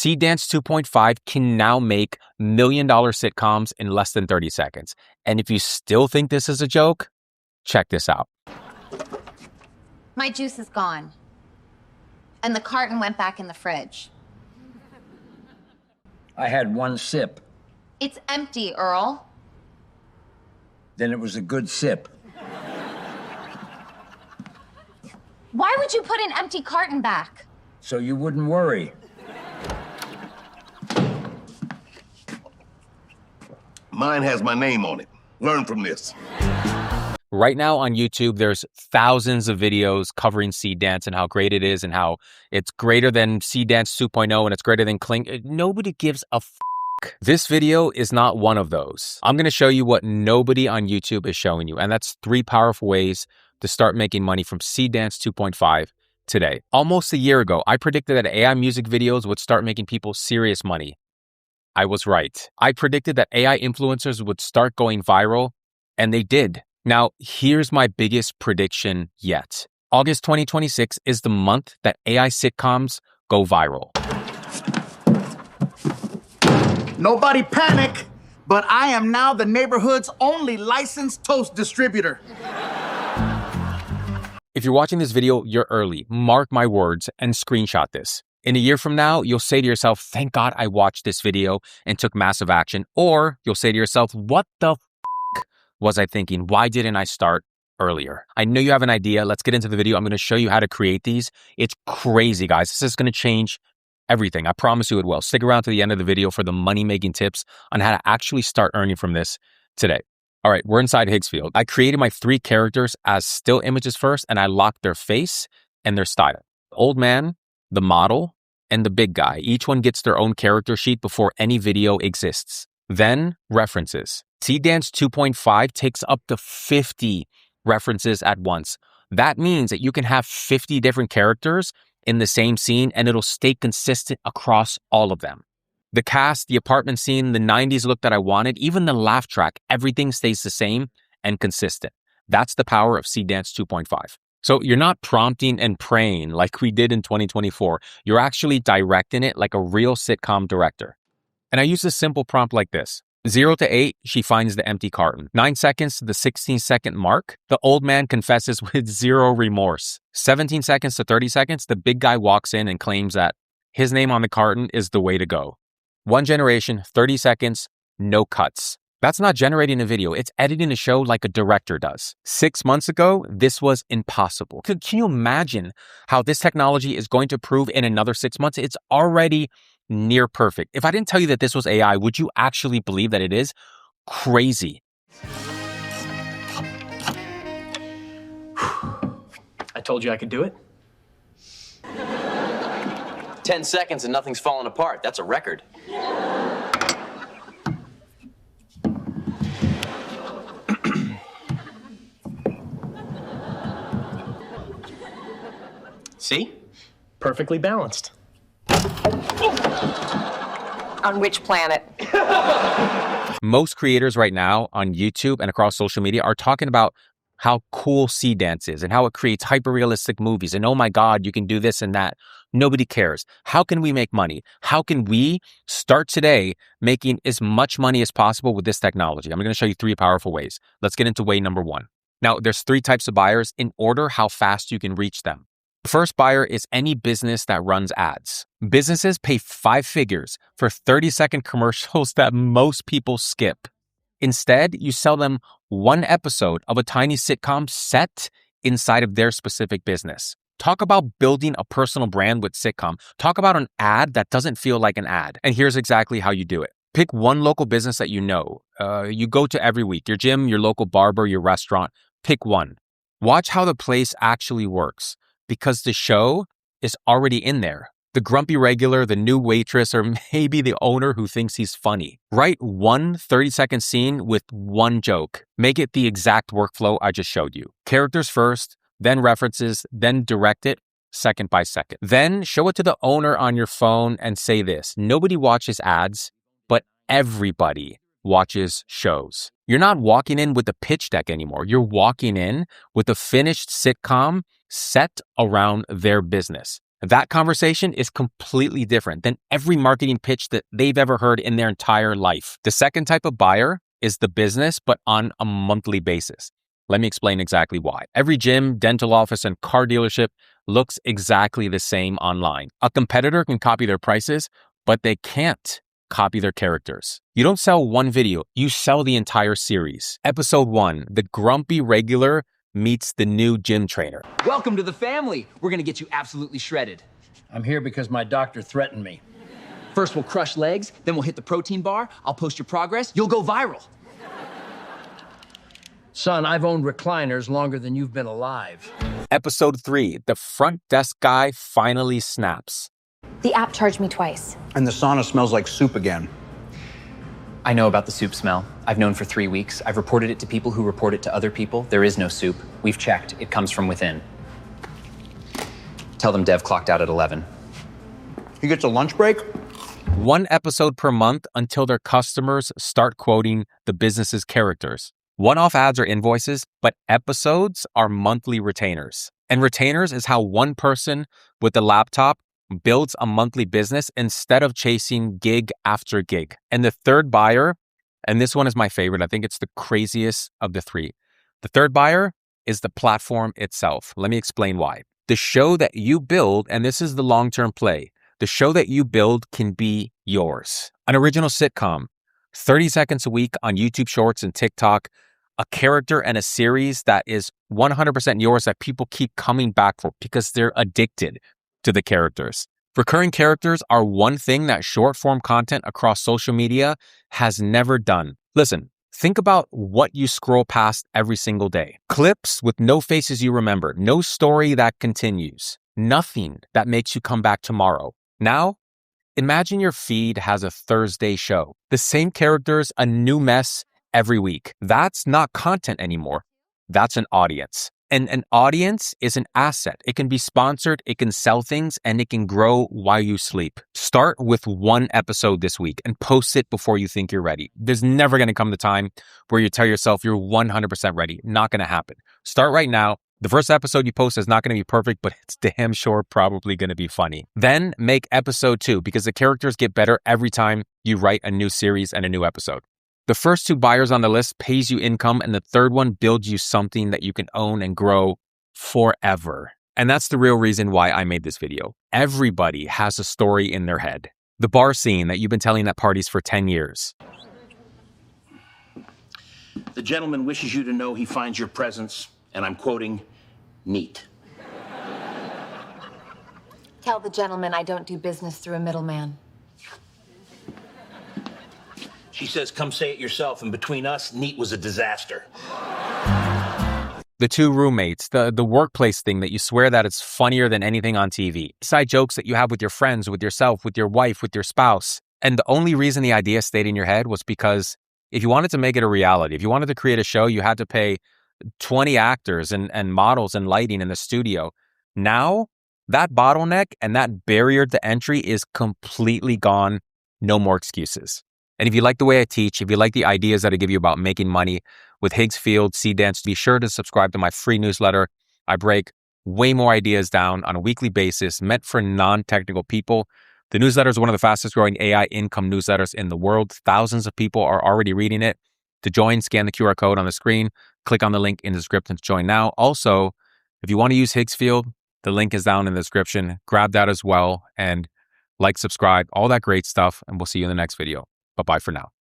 Seedance 2.5 can now make $1 million sitcoms in less than 30 seconds. And if you still think this is a joke, check this out. My juice is gone. And the carton went back in the fridge. I had one sip. It's empty, Earl. Then it was a good sip. Why would you put an empty carton back? So you wouldn't worry. Mine has my name on it. Learn from this. Right now on YouTube, there's thousands of videos covering Seedance and how great it is and how it's greater than Seedance 2.0 and it's greater than Kling. Nobody gives a f**k. This video is not one of those. I'm going to show you what nobody on YouTube is showing you, and that's 3 powerful ways to start making money from Seedance 2.5 today. Almost a year ago, I predicted that AI music videos would start making people serious money. I was right. I predicted that AI influencers would start going viral, and they did. Now, here's my biggest prediction yet. August 2026 is the month that AI sitcoms go viral. Nobody panic, but I am now the neighborhood's only licensed toast distributor. If you're watching this video, you're early. Mark my words and screenshot this. In a year from now, you'll say to yourself, thank God I watched this video and took massive action. Or you'll say to yourself, what the f*** was I thinking? Why didn't I start earlier? I know you have an idea. Let's get into the video. I'm going to show you how to create these. It's crazy, guys. This is going to change everything. I promise you it will. Stick around to the end of the video for the money-making tips on how to actually start earning from this today. All right, we're inside Higgsfield. I created my 3 characters as still images first, and I locked their face and their style. The old man, the model, and the big guy. Each one gets their own character sheet before any video exists. Then, references. Seedance 2.5 takes up to 50 references at once. That means that you can have 50 different characters in the same scene, and it'll stay consistent across all of them. The cast, the apartment scene, the 90s look that I wanted, even the laugh track, everything stays the same and consistent. That's the power of Seedance 2.5. So you're not prompting and praying like we did in 2024. You're actually directing it like a real sitcom director. And I use a simple prompt like this. 0 to 8, she finds the empty carton. 9 seconds to the 16-second mark, the old man confesses with 0 remorse. 17 seconds to 30 seconds, the big guy walks in and claims that his name on the carton is the way to go. 1 generation, 30 seconds, no cuts. That's not generating a video. It's editing a show like a director does. 6 months ago, this was impossible. Can you imagine how this technology is going to prove in another 6 months? It's already near perfect. If I didn't tell you that this was AI, would you actually believe that it is? Crazy. I told you I could do it. 10 seconds and nothing's falling apart. That's a record. See? Perfectly balanced. On which planet? Most creators right now on YouTube and across social media are talking about how cool Seedance is and how it creates hyper-realistic movies. And oh my God, you can do this and that. Nobody cares. How can we make money? How can we start today making as much money as possible with this technology? I'm going to show you 3 powerful ways. Let's get into way number 1. Now, there's 3 types of buyers in order how fast you can reach them. The first buyer is any business that runs ads. Businesses pay 5 figures for 30-second commercials that most people skip. Instead, you sell them 1 episode of a tiny sitcom set inside of their specific business. Talk about building a personal brand with Sitcom. Talk about an ad that doesn't feel like an ad. And here's exactly how you do it. Pick 1 local business that you know. You go to every week. Your gym, your local barber, your restaurant. Pick 1. Watch how the place actually works, because the show is already in there. The grumpy regular, the new waitress, or maybe the owner who thinks he's funny. Write 1 30-second scene with 1 joke. Make it the exact workflow I just showed you. Characters first, then references, then direct it second by second. Then show it to the owner on your phone and say this: nobody watches ads, but everybody watches shows. You're not walking in with a pitch deck anymore. You're walking in with a finished sitcom set around their business. That conversation is completely different than every marketing pitch that they've ever heard in their entire life. The second type of buyer is the business, but on a monthly basis. Let me explain exactly why. Every gym, dental office, and car dealership looks exactly the same online. A competitor can copy their prices, but they can't copy their characters. You don't sell one video, you sell the entire series. Episode 1, the grumpy regular meets the new gym trainer. Welcome to the family. We're gonna get you absolutely shredded. I'm here because my doctor threatened me. First we'll crush legs, then we'll hit the protein bar. I'll post your progress. You'll go viral. Son, I've owned recliners longer than you've been alive. Episode 3, the front desk guy finally snaps. The app charged me twice. And the sauna smells like soup again. I know about the soup smell. I've known for 3 weeks. I've reported it to people who report it to other people. There is no soup. We've checked. It comes from within. Tell them Dev clocked out at 11. He gets a lunch break? 1 episode per month until their customers start quoting the business's characters. One-off ads are invoices, but episodes are monthly retainers. And retainers is how one person with a laptop builds a monthly business instead of chasing gig after gig. And the third buyer, and this one is my favorite, I think it's the craziest of the 3. The third buyer is the platform itself. Let me explain why. The show that you build, and this is the long-term play, the show that you build can be yours. An original sitcom, 30 seconds a week on YouTube Shorts and TikTok, a character and a series that is 100% yours that people keep coming back for because they're addicted to the characters. Recurring characters are one thing that short form content across social media has never done. Listen, think about what you scroll past every single day. Clips with no faces you remember, no story that continues, nothing that makes you come back tomorrow. Now, imagine your feed has a Thursday show. The same characters, a new mess every week. That's not content anymore. That's an audience. And an audience is an asset. It can be sponsored, it can sell things, and it can grow while you sleep. Start with 1 episode this week and post it before you think you're ready. There's never going to come the time where you tell yourself you're 100% ready. Not going to happen. Start right now. The first episode you post is not going to be perfect, but it's damn sure probably going to be funny. Then make episode 2 because the characters get better every time you write a new series and a new episode. The first 2 buyers on the list pays you income, and the third one builds you something that you can own and grow forever. And that's the real reason why I made this video. Everybody has a story in their head. The bar scene that you've been telling at parties for 10 years. The gentleman wishes you to know he finds your presence, and I'm quoting, neat. Tell the gentleman I don't do business through a middleman. She says, come say it yourself, and between us, neat was a disaster. The 2 roommates, the workplace thing that you swear that it's funnier than anything on TV. Side jokes that you have with your friends, with yourself, with your wife, with your spouse. And the only reason the idea stayed in your head was because if you wanted to make it a reality, if you wanted to create a show, you had to pay 20 actors and models and lighting in the studio. Now, that bottleneck and that barrier to entry is completely gone. No more excuses. And if you like the way I teach, if you like the ideas that I give you about making money with Higgsfield, Seedance, be sure to subscribe to my free newsletter. I break way more ideas down on a weekly basis meant for non-technical people. The newsletter is one of the fastest growing AI income newsletters in the world. Thousands of people are already reading it. To join, scan the QR code on the screen. Click on the link in the description to join now. Also, if you want to use Higgsfield, the link is down in the description. Grab that as well and like, subscribe, all that great stuff. And we'll see you in the next video. Bye-bye for now.